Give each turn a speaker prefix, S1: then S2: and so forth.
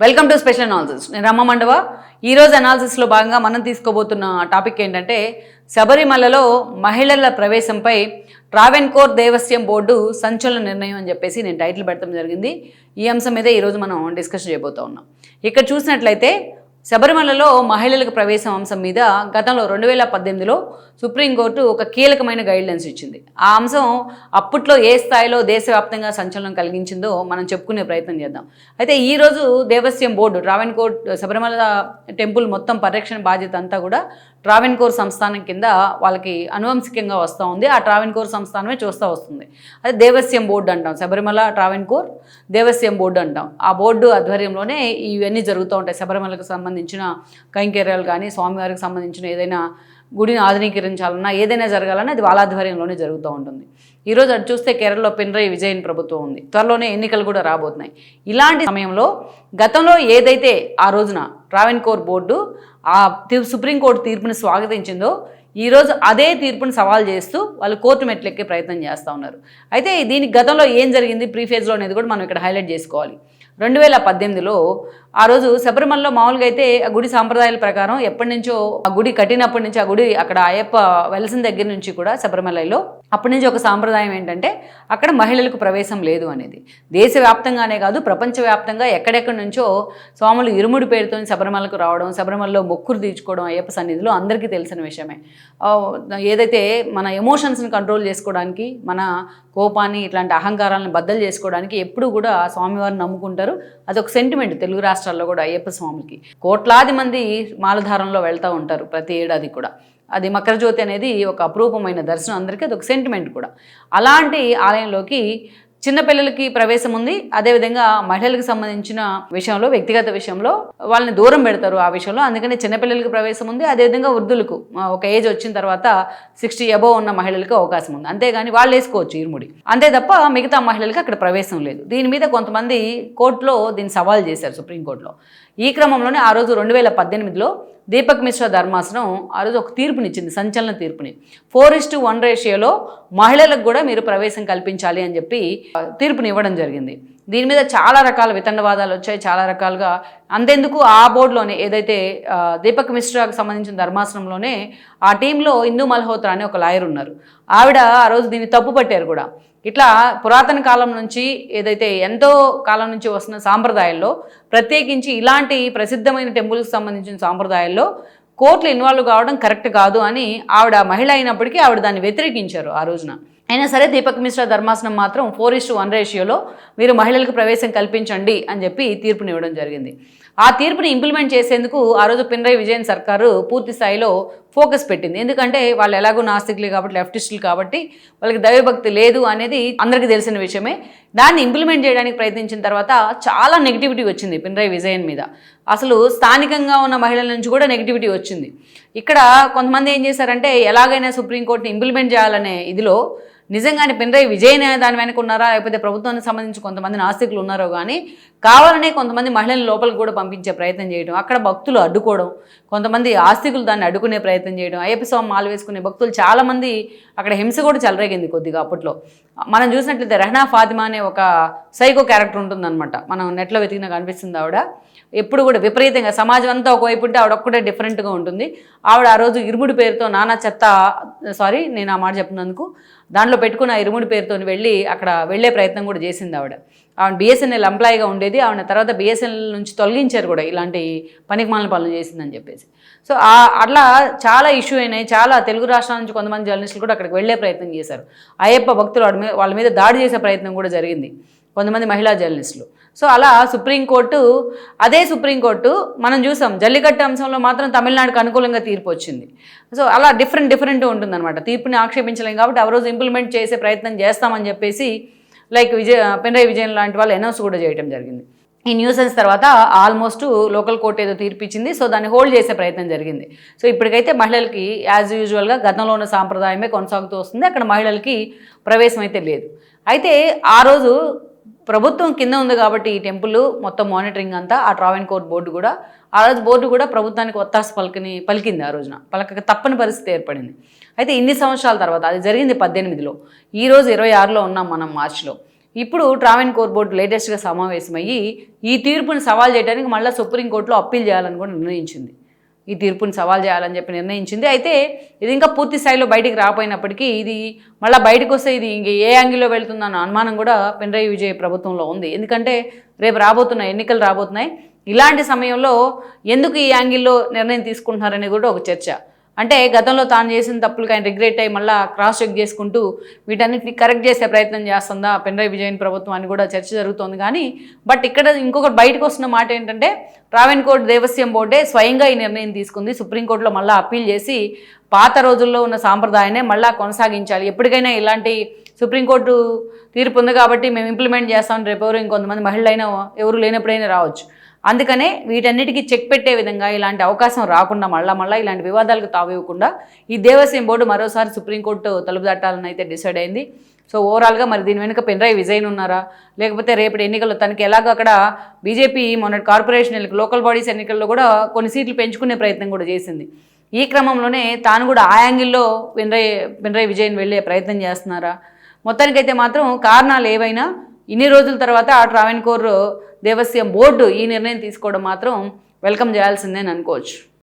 S1: Welcome to special analysis. నేను రమ్మ మండవ. ఈరోజు అనాలిసిస్లో భాగంగా మనం తీసుకోబోతున్న టాపిక్ ఏంటంటే శబరిమలలో మహిళల ప్రవేశంపై ట్రావెన్కోర్ దేవస్యం బోర్డు సంచలన నిర్ణయం అని చెప్పేసి నేను టైటిల్ పెట్టడం జరిగింది. ఈ అంశం మీద ఈరోజు మనం డిస్కస్ చేయబోతూ ఉన్నాం. ఇక్కడ చూసినట్లయితే శబరిమలలో మహిళలకు ప్రవేశం అంశం మీద గతంలో 2018లో సుప్రీంకోర్టు ఒక కీలకమైన గైడ్లైన్స్ ఇచ్చింది. ఆ అంశం అప్పట్లో ఏ స్థాయిలో దేశవ్యాప్తంగా సంచలనం కలిగించిందో మనం చెప్పుకునే ప్రయత్నం చేద్దాం. అయితే ఈరోజు దేవస్యం బోర్డు ట్రావెన్కోర్ శబరిమల టెంపుల్ మొత్తం పరిరక్షణ బాధ్యత అంతా కూడా ట్రావెన్కోర్ సంస్థానం కింద వాళ్ళకి అనువంశికంగా వస్తూ ఉంది. ఆ ట్రావెన్కోర్ సంస్థానమే చూస్తూ వస్తుంది. అదే దేవస్యం బోర్డు అంటాం. శబరిమల ట్రావెన్కోర్ దేవస్యం బోర్డు అంటాం. ఆ బోర్డు ఆధ్వర్యంలోనే ఇవన్నీ జరుగుతూ ఉంటాయి. శబరిమలకు సంబంధించిన కైంకర్యాలు కానీ, స్వామివారికి సంబంధించిన ఏదైనా గుడిని ఆధునీకరించాలన్నా, ఏదైనా జరగాలన్నా అది వాళ్ళ ఆధ్వర్యంలోనే జరుగుతూ ఉంటుంది. ఈరోజు అది చూస్తే కేరళలో పినరయి విజయన్ ప్రభుత్వం ఉంది. త్వరలోనే ఎన్నికలు కూడా రాబోతున్నాయి. ఇలాంటి సమయంలో గతంలో ఏదైతే ఆ రోజున ట్రావెన్కోర్ బోర్డు ఆ సుప్రీంకోర్టు తీర్పుని స్వాగతించిందో, ఈరోజు అదే తీర్పుని సవాల్ చేస్తూ వాళ్ళు కోర్టు మెట్లెక్కే ప్రయత్నం చేస్తూ ఉన్నారు. అయితే దీనికి గతంలో ఏం జరిగింది ప్రీఫేజ్లో అనేది కూడా మనం ఇక్కడ హైలైట్ చేసుకోవాలి. 2018లో ఆ రోజు శబరిమలలో మామూలుగా అయితే ఆ గుడి సాంప్రదాయాల ప్రకారం ఎప్పటి నుంచో ఆ గుడి కట్టినప్పటి నుంచి ఆ గుడి అక్కడ అయ్యప్ప వెలసిన దగ్గర నుంచి కూడా శబరిమలలో అప్పటి నుంచి ఒక సాంప్రదాయం ఏంటంటే అక్కడ మహిళలకు ప్రవేశం లేదు అనేది. దేశవ్యాప్తంగానే కాదు, ప్రపంచవ్యాప్తంగా ఎక్కడెక్కడి నుంచో స్వాములు ఇరుముడి పేరుతో శబరిమలకు రావడం, శబరిమలలో మొక్కులు తీర్చుకోవడం అయ్యప్ప సన్నిధిలో అందరికీ తెలిసిన విషయమే. ఏదైతే మన ఎమోషన్స్ని కంట్రోల్ చేసుకోవడానికి, మన కోపాన్ని ఇట్లాంటి అహంకారాలను బద్దలు చేసుకోవడానికి ఎప్పుడు కూడా స్వామివారిని నమ్ముకుంటారు. అదొక సెంటిమెంట్ తెలుగు రాష్ట్రాల్లో కూడా అయ్యప్ప స్వామికి. కోట్లాది మంది మాలధారంలో వెళ్తూ ఉంటారు ప్రతి ఏడాది కూడా. అది మకర జ్యోతి అనేది ఒక అపురూపమైన దర్శనం, అందరికీ అదొక సెంటిమెంట్ కూడా. అలాంటి ఆలయంలోకి చిన్నపిల్లలకి ప్రవేశం ఉంది. అదేవిధంగా మహిళలకు సంబంధించిన విషయంలో, వ్యక్తిగత విషయంలో వాళ్ళని దూరం పెడతారు ఆ విషయంలో. అందుకని చిన్నపిల్లలకి ప్రవేశం ఉంది. అదేవిధంగా వృద్ధులకు ఒక ఏజ్ వచ్చిన తర్వాత 60 అబోవ్ ఉన్న మహిళలకు అవకాశం ఉంది. అంతేగాని వాళ్ళు వేసుకోవచ్చు ఇరుముడి, అంతే తప్ప మిగతా మహిళలకు అక్కడ ప్రవేశం లేదు. దీని మీద కొంతమంది కోర్టులో దీన్ని సవాల్ చేశారు, సుప్రీంకోర్టులో. ఈ క్రమంలోనే ఆ రోజు 2018లో దీపక్ మిశ్రా ధర్మాసనం ఆ రోజు ఒక తీర్పునిచ్చింది, సంచలన తీర్పుని. 4:1 రేషియోలో మహిళలకు కూడా మీరు ప్రవేశం కల్పించాలి అని చెప్పి తీర్పుని ఇవ్వడం జరిగింది. దీని మీద చాలా రకాల వితండవాదాలు వచ్చాయి, చాలా రకాలుగా. అంతెందుకు ఆ బోర్డులోనే ఏదైతే దీపక్ మిశ్రాకు సంబంధించిన ధర్మాసనంలోనే ఆ టీంలో ఇందు మల్హోత్రా అనే ఒక లాయర్ ఉన్నారు. ఆవిడ ఆ రోజు దీన్ని తప్పు పట్టారు కూడా. ఇట్లా పురాతన కాలం నుంచి ఏదైతే ఎంతో కాలం నుంచి వస్తున్న సాంప్రదాయాల్లో, ప్రత్యేకించి ఇలాంటి ప్రసిద్ధమైన టెంపుల్కి సంబంధించిన సాంప్రదాయాల్లో కోర్టులు ఇన్వాల్వ్ కావడం కరెక్ట్ కాదు అని ఆవిడ మహిళ అయినప్పటికీ ఆవిడ దాన్ని వ్యతిరేకించారు ఆ రోజున. అయినా సరే దీపక్ మిశ్రా ధర్మాసనం మాత్రం 4:1 రేషియోలో మీరు మహిళలకు ప్రవేశం కల్పించండి అని చెప్పి తీర్పునివ్వడం జరిగింది. ఆ తీర్పుని ఇంప్లిమెంట్ చేసేందుకు ఆ రోజు పినరయి విజయన్ సర్కారు పూర్తి స్థాయిలో ఫోకస్ పెట్టింది. ఎందుకంటే వాళ్ళు ఎలాగో నాస్తికులే కాబట్టి, లెఫ్టిస్టులు కాబట్టి వాళ్ళకి దైవభక్తి లేదు అనేది అందరికీ తెలిసిన విషయమే. దాన్ని ఇంప్లిమెంట్ చేయడానికి ప్రయత్నించిన తర్వాత చాలా నెగిటివిటీ వచ్చింది పినరయి విజయన్ మీద. అసలు స్థానికంగా ఉన్న మహిళల నుంచి కూడా నెగిటివిటీ వచ్చింది. ఇక్కడ కొంతమంది ఏం చేశారంటే ఎలాగైనా సుప్రీంకోర్టుని ఇంప్లిమెంట్ చేయాలనే ఇదిలో నిజంగానే పినరయి విజయన్ దాని వెనక ఉన్నారా, లేకపోతే ప్రభుత్వానికి సంబంధించి కొంతమంది నాస్తికులు ఉన్నారో కానీ కావాలనే కొంతమంది మహిళలను లోపలికి కూడా పంపించే ప్రయత్నం చేయడం, అక్కడ భక్తులు అడ్డుకోవడం, కొంతమంది ఆస్తికులు దాన్ని అడ్డుకునే ప్రయత్నం చేయడం, అయ్యప్ప స్వామి మాల వేసుకునే భక్తులు చాలామంది అక్కడ హింస కూడా చెలరేగింది కొద్దిగా అప్పట్లో. మనం చూసినట్లయితే రెహనా ఫాతిమా అనే ఒక సైకో క్యారెక్టర్ ఉంటుందన్నమాట. మనం నెట్లో వెతికినా కనిపిస్తుంది. ఆవిడ ఎప్పుడు కూడా విపరీతంగా సమాజం అంతా ఒకవైపు ఉంటే ఆవిడ ఒక్కటే డిఫరెంట్గా ఉంటుంది. ఆవిడ ఆ రోజు ఇరుముడి పేరుతో నానా చెత్త, సారీ నేను ఆ మాట చెప్పినందుకు, దాంట్లో పెట్టుకున్న ఇరుముడి పేరుతో వెళ్ళి అక్కడ వెళ్ళే ప్రయత్నం కూడా చేసింది ఆవిడ. బిఎస్ఎన్ఎల్ ఎంప్లాయీగా ఉండేది. ఆవిడ తర్వాత బిఎస్ఎన్ఎల్ నుంచి తొలగించారు కూడా, ఇలాంటి పనికిమాలిన పనులు చేసిందని చెప్పేసి. సో అట్లా చాలా ఇష్యూ అయినాయి. చాలా తెలుగు రాష్ట్రాల నుంచి కొంతమంది జర్నలిస్టులు కూడా అక్కడికి వెళ్ళే ప్రయత్నం చేశారు. అయ్యప్ప భక్తులు వాళ్ళ మీద దాడి చేసే ప్రయత్నం కూడా జరిగింది, కొంతమంది మహిళా జర్నలిస్టులు. సో అలా అదే సుప్రీంకోర్టు మనం చూసాం జల్లికట్టు అంశంలో మాత్రం తమిళనాడుకు అనుకూలంగా తీర్పు వచ్చింది. సో అలా డిఫరెంట్ ఉంటుందన్నమాట. తీర్పుని ఆక్షేపించలేం కాబట్టి ఆ రోజు ఇంప్లిమెంట్ చేసే ప్రయత్నం చేస్తామని చెప్పేసి లైక్ పినరయి విజయన్ లాంటి వాళ్ళు అనౌన్స్ కూడా చేయడం జరిగింది. ఈ న్యూసెన్స్ తర్వాత ఆల్మోస్ట్ లోకల్ కోర్టు ఏదో తీర్పిచ్చింది. సో దాన్ని హోల్డ్ చేసే ప్రయత్నం జరిగింది. సో ఇప్పటికైతే మహిళలకి యాజ్ యూజువల్గా గతంలో ఉన్న సాంప్రదాయమే కొనసాగుతూ వస్తుంది. అక్కడ మహిళలకి ప్రవేశం అయితే లేదు. అయితే ఆ రోజు ప్రభుత్వం కింద ఉంది కాబట్టి ఈ టెంపుల్ మొత్తం మానిటరింగ్ అంతా ఆ ట్రావెన్కోర్ బోర్డు కూడా ఆ రోజు బోర్డు కూడా ప్రభుత్వానికి ఒత్తాస పలికింది. ఆ రోజున పలకక తప్పని పరిస్థితి ఏర్పడింది. అయితే ఇన్ని సంవత్సరాల తర్వాత అది జరిగింది 18లో, ఈరోజు 26లో ఉన్నాం మనం మార్చిలో. ఇప్పుడు ట్రావెన్కోర్ బోర్డు లేటెస్ట్గా సమావేశమయ్యి ఈ తీర్పుని సవాల్ చేయడానికి మళ్ళీ సుప్రీంకోర్టులో అప్పీల్ చేయాలని కూడా నిర్ణయించింది. ఈ తీర్పుని సవాల్ చేయాలని చెప్పి నిర్ణయించింది. అయితే ఇది ఇంకా పూర్తి స్థాయిలో బయటికి రాకపోయినప్పటికీ ఇది మళ్ళీ బయటకు వస్తే ఇది ఇంక ఏ యాంగిల్లో వెళ్తుందన్న అనుమానం కూడా పినరయి విజయ్ ప్రభుత్వంలో ఉంది. ఎందుకంటే రేపు ఎన్నికలు రాబోతున్నాయి. ఇలాంటి సమయంలో ఎందుకు ఈ యాంగిల్లో నిర్ణయం తీసుకుంటున్నారనేది కూడా ఒక చర్చ. అంటే గతంలో తాను చేసిన తప్పులకి ఆయన రిగ్రెట్ అయ్యి మళ్ళీ క్రాస్ చెక్ చేసుకుంటూ వీటన్నిటిని కరెక్ట్ చేసే ప్రయత్నం చేస్తుందా పినరయి విజయన్ ప్రభుత్వం అని కూడా చర్చ జరుగుతోంది. కానీ బట్ ఇక్కడ ఇంకొకటి బయటకు వస్తున్న మాట ఏంటంటే ట్రావెన్కోర్ దేవస్యం బోర్డే స్వయంగా ఈ నిర్ణయం తీసుకుంది. సుప్రీంకోర్టులో మళ్ళీ అప్పీల్ చేసి పాత రోజుల్లో ఉన్న సాంప్రదాయాన్ని మళ్ళీ కొనసాగించాలి. ఎప్పటికైనా ఇలాంటి సుప్రీంకోర్టు తీర్పు ఉంది కాబట్టి మేము ఇంప్లిమెంట్ చేస్తామని రేపు ఎవరు ఇంకొంతమంది మహిళలైనా ఎవరు లేనప్పుడైనా రావచ్చు. అందుకనే వీటన్నిటికీ చెక్ పెట్టే విధంగా ఇలాంటి అవకాశం రాకుండా మళ్ళీ ఇలాంటి వివాదాలకు తావివ్వకుండా ఈ దేవస్యం బోర్డు మరోసారి సుప్రీంకోర్టు తలుపు తట్టాలని అయితే డిసైడ్ అయింది. సో ఓవరాల్గా మరి దీని వెనుక పినరయి విజయన్ ఉన్నారా, లేకపోతే రేపటి ఎన్నికల్లో తనకి ఎలాగో అక్కడ బీజేపీ మొన్నటి కార్పొరేషన్ ఎన్నికలు లోకల్ బాడీస్ ఎన్నికల్లో కూడా కొన్ని సీట్లు పెంచుకునే ప్రయత్నం కూడా చేసింది. ఈ క్రమంలోనే తాను కూడా ఆ యాంగిల్లో పినరయి విజయన్ వెళ్ళే ప్రయత్నం చేస్తున్నారా? మొత్తానికైతే మాత్రం కారణాలు ఏవైనా ఇన్ని రోజుల తర్వాత ట్రావెన్కోర్ దేవస్యం బోర్డు ఈ నిర్ణయం తీసుకోవడం మాత్రం వెల్కమ్ చేయాల్సిందే అని అనుకోవచ్చు.